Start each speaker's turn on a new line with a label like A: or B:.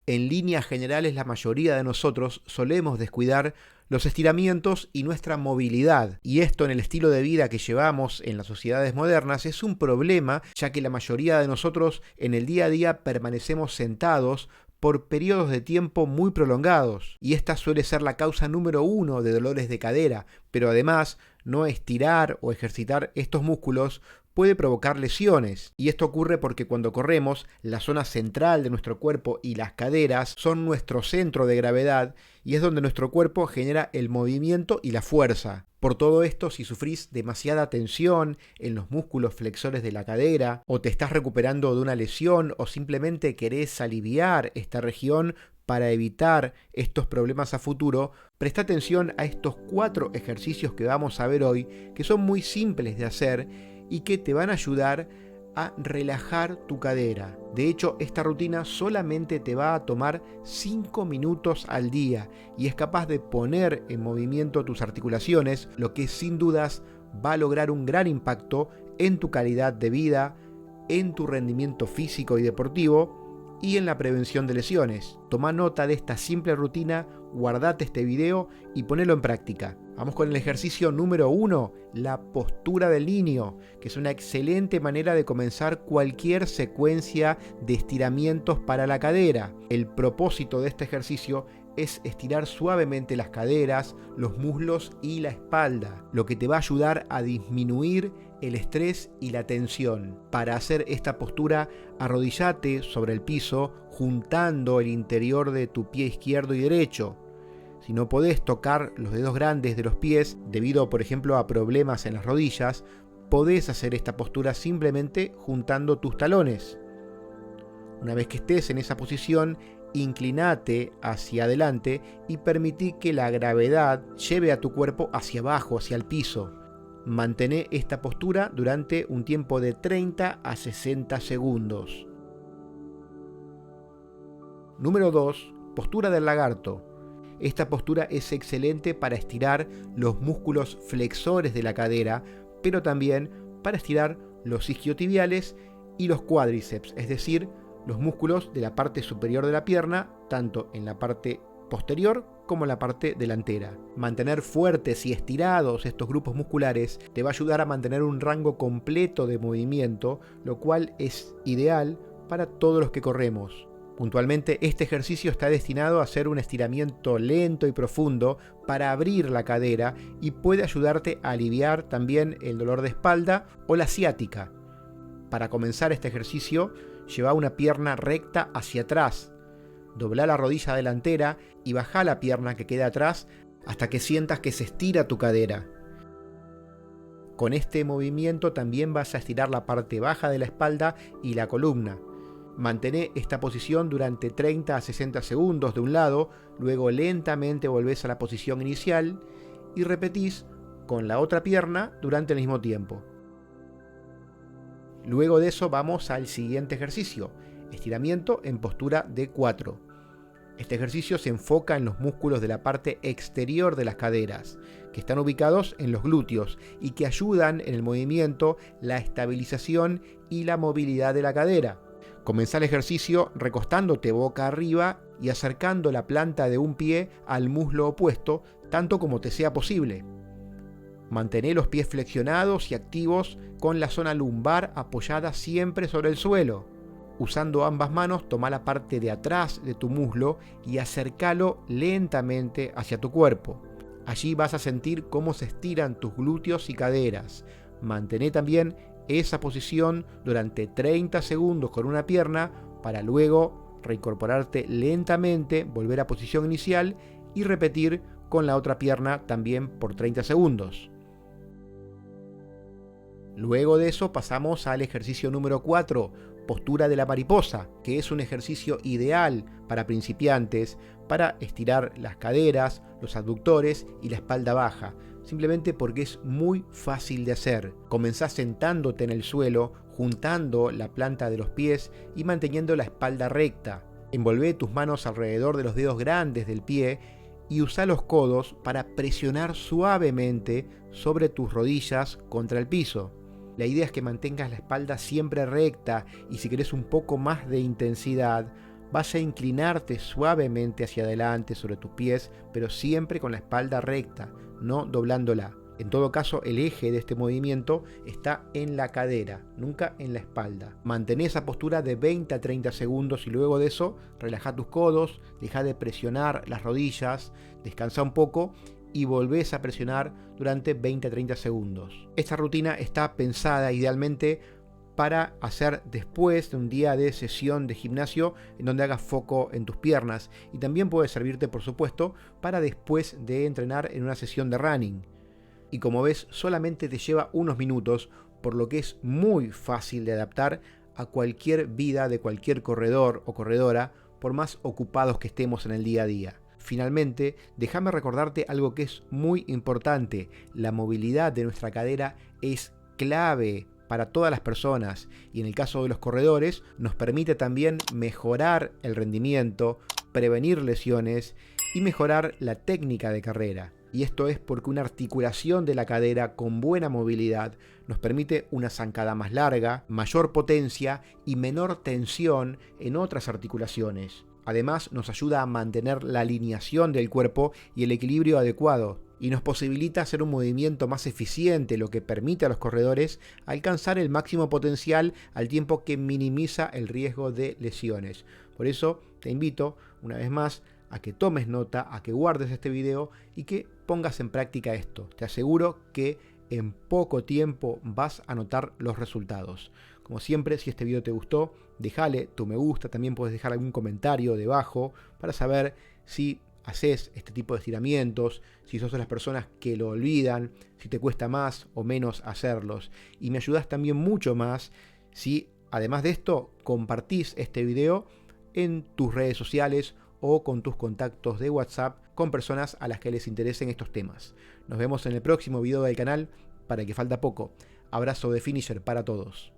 A: En líneas generales, la mayoría de nosotros solemos descuidar los estiramientos y nuestra movilidad. Y esto, en el estilo de vida que llevamos en las sociedades modernas, es un problema, ya que la mayoría de nosotros en el día a día permanecemos sentados por periodos de tiempo muy prolongados, y esta suele ser la causa número 1 de dolores de cadera, pero además no estirar o ejercitar estos músculos puede provocar lesiones, y esto ocurre porque cuando corremos, la zona central de nuestro cuerpo y las caderas son nuestro centro de gravedad y es donde nuestro cuerpo genera el movimiento y la fuerza. Por todo esto, si sufrís demasiada tensión en los músculos flexores de la cadera, o te estás recuperando de una lesión, o simplemente querés aliviar esta región para evitar estos problemas a futuro, presta atención a estos 4 ejercicios que vamos a ver hoy, que son muy simples de hacer y que te van a ayudar a relajar tu cadera. De hecho, esta rutina solamente te va a tomar 5 minutos al día y es capaz de poner en movimiento tus articulaciones, lo que sin dudas va a lograr un gran impacto en tu calidad de vida, en tu rendimiento físico y deportivo y en la prevención de lesiones. Toma nota de esta simple rutina, guardate este video y ponelo en práctica. Vamos con el ejercicio número 1, la postura del niño, que es una excelente manera de comenzar cualquier secuencia de estiramientos para la cadera. El propósito de este ejercicio es estirar suavemente las caderas, los muslos y la espalda, lo que te va a ayudar a disminuir el estrés y la tensión. Para hacer esta postura, arrodíllate sobre el piso, juntando el interior de tu pie izquierdo y derecho. Si no podés tocar los dedos grandes de los pies, debido por ejemplo a problemas en las rodillas, podés hacer esta postura simplemente juntando tus talones. Una vez que estés en esa posición, inclinate hacia adelante y permití que la gravedad lleve a tu cuerpo hacia abajo, hacia el piso. Mantén esta postura durante un tiempo de 30 a 60 segundos. Número 2. Postura del lagarto. Esta postura es excelente para estirar los músculos flexores de la cadera, pero también para estirar los isquiotibiales y los cuádriceps, es decir, los músculos de la parte superior de la pierna, tanto en la parte posterior como en la parte delantera. Mantener fuertes y estirados estos grupos musculares te va a ayudar a mantener un rango completo de movimiento, lo cual es ideal para todos los que corremos. Puntualmente, este ejercicio está destinado a hacer un estiramiento lento y profundo para abrir la cadera y puede ayudarte a aliviar también el dolor de espalda o la ciática. Para comenzar este ejercicio, lleva una pierna recta hacia atrás, dobla la rodilla delantera y baja la pierna que queda atrás hasta que sientas que se estira tu cadera. Con este movimiento también vas a estirar la parte baja de la espalda y la columna. Mantén esta posición durante 30 a 60 segundos de un lado, luego lentamente volvés a la posición inicial y repetís con la otra pierna durante el mismo tiempo. Luego de eso vamos al siguiente ejercicio, estiramiento en postura de 4. Este ejercicio se enfoca en los músculos de la parte exterior de las caderas, que están ubicados en los glúteos y que ayudan en el movimiento, la estabilización y la movilidad de la cadera. Comenzá el ejercicio recostándote boca arriba y acercando la planta de un pie al muslo opuesto, tanto como te sea posible. Mantén los pies flexionados y activos con la zona lumbar apoyada siempre sobre el suelo. Usando ambas manos, toma la parte de atrás de tu muslo y acércalo lentamente hacia tu cuerpo. Allí vas a sentir cómo se estiran tus glúteos y caderas. Mantén también esa posición durante 30 segundos con una pierna para luego reincorporarte lentamente, volver a posición inicial y repetir con la otra pierna también por 30 segundos. Luego de eso pasamos al ejercicio número 4, postura de la mariposa, que es un ejercicio ideal para principiantes, para estirar las caderas, los abductores y la espalda baja, simplemente porque es muy fácil de hacer. Comenzás sentándote en el suelo, juntando la planta de los pies y manteniendo la espalda recta. Envolvé tus manos alrededor de los dedos grandes del pie y usa los codos para presionar suavemente sobre tus rodillas contra el piso. La idea es que mantengas la espalda siempre recta y si querés un poco más de intensidad, Vas a inclinarte suavemente hacia adelante sobre tus pies, pero siempre con la espalda recta, no doblándola. En todo caso, el eje de este movimiento está en la cadera, nunca en la espalda. Mantén esa postura de 20 a 30 segundos y luego de eso, relaja tus codos, deja de presionar las rodillas, descansa un poco y volvés a presionar durante 20 a 30 segundos. Esta rutina está pensada idealmente para hacer después de un día de sesión de gimnasio en donde hagas foco en tus piernas, y también puede servirte, por supuesto, para después de entrenar en una sesión de running. Y como ves, solamente te lleva unos minutos, por lo que es muy fácil de adaptar a cualquier vida de cualquier corredor o corredora, por más ocupados que estemos en el día a día. Finalmente, déjame recordarte algo que es muy importante: la movilidad de nuestra cadera es clave para todas las personas, y en el caso de los corredores nos permite también mejorar el rendimiento, prevenir lesiones y mejorar la técnica de carrera. Y esto es porque una articulación de la cadera con buena movilidad nos permite una zancada más larga, mayor potencia y menor tensión en otras articulaciones. Además, nos ayuda a mantener la alineación del cuerpo y el equilibrio adecuado, y nos posibilita hacer un movimiento más eficiente, lo que permite a los corredores alcanzar el máximo potencial al tiempo que minimiza el riesgo de lesiones. Por eso te invito, una vez más, a que tomes nota, a que guardes este video y que pongas en práctica esto. Te aseguro que en poco tiempo vas a notar los resultados. Como siempre, si este video te gustó, déjale tu me gusta, también puedes dejar algún comentario debajo para saber si haces este tipo de estiramientos, si sos de las personas que lo olvidan, si te cuesta más o menos hacerlos. Y me ayudas también mucho más si, además de esto, compartís este video en tus redes sociales o con tus contactos de WhatsApp con personas a las que les interesen estos temas. Nos vemos en el próximo video del canal, para que falta poco. Abrazo de Finisher para todos.